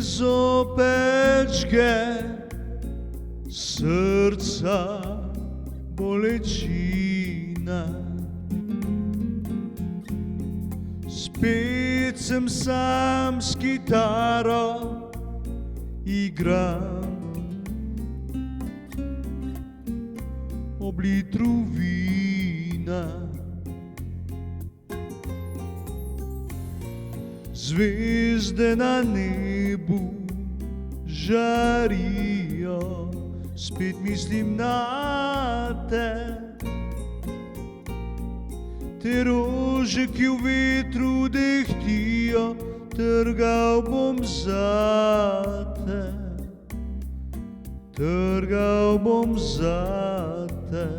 zopečke srca bolečina. Spet sem sam s kitaro igram ob litru vina. Zvezde na nebu žarijo, spet mislim na te. Te rože, ki v vetru dehtijo, trgal bom zate, trgal bom zate.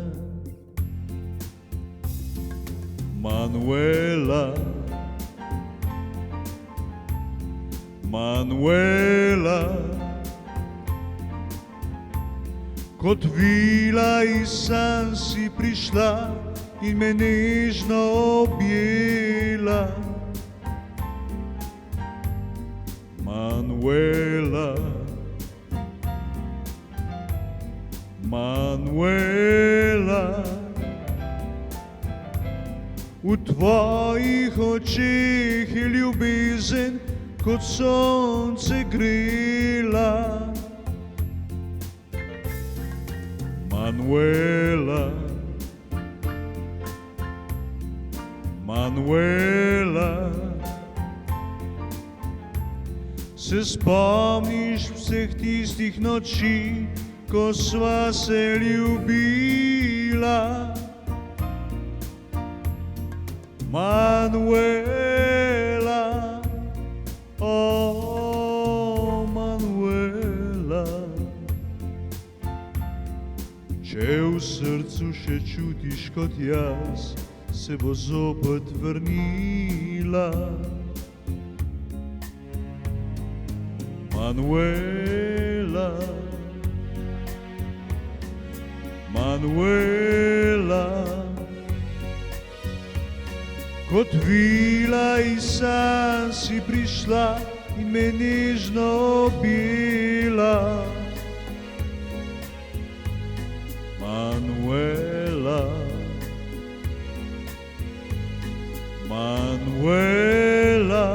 Manuela, Manuela, kot vila iz san si prišla in me nežno objela. Manuela, Manuela, v tvojih očeh je ljubezen kot sonce grela. Manuela, Manuela, se spomniš vseh tistih noči, ko sva se ljubila? Manuela, oh Manuela, če v srcu še čutiš kot jaz, se bo zopet vrnila. Manuela, Manuela, kot vila iz san si prišla in me nežno objela. Manuela, Manuela,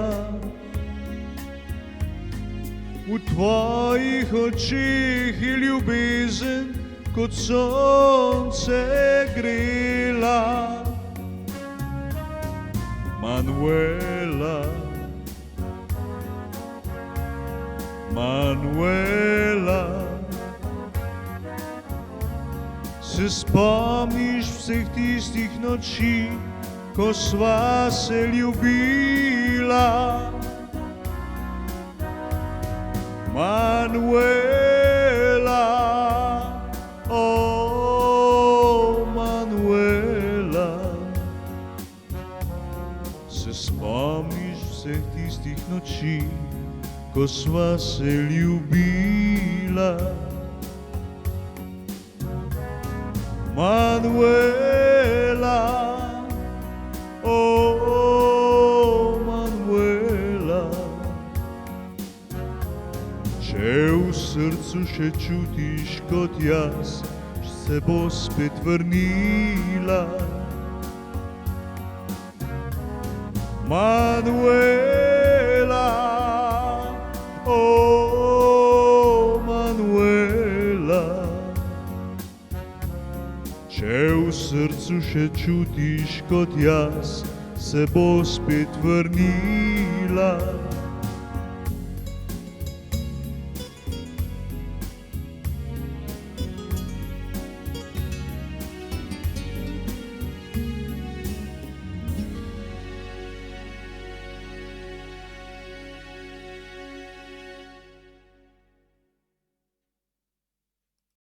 v tvojih očeh je ljubezen kot sonce grela. Manuela, Manuela, se spomniš vseh tistih noči, ko sva se ljubila? Manuela, oh Manuela, se spomniš vseh tistih noči, ko sva se ljubila? Manuela, oh Manuela, če v srcu še čutiš kot jaz, se bo spet vrnila. Manuela, oh Manuela, če v srcu še čutiš kot jaz, se bo spet vrnila.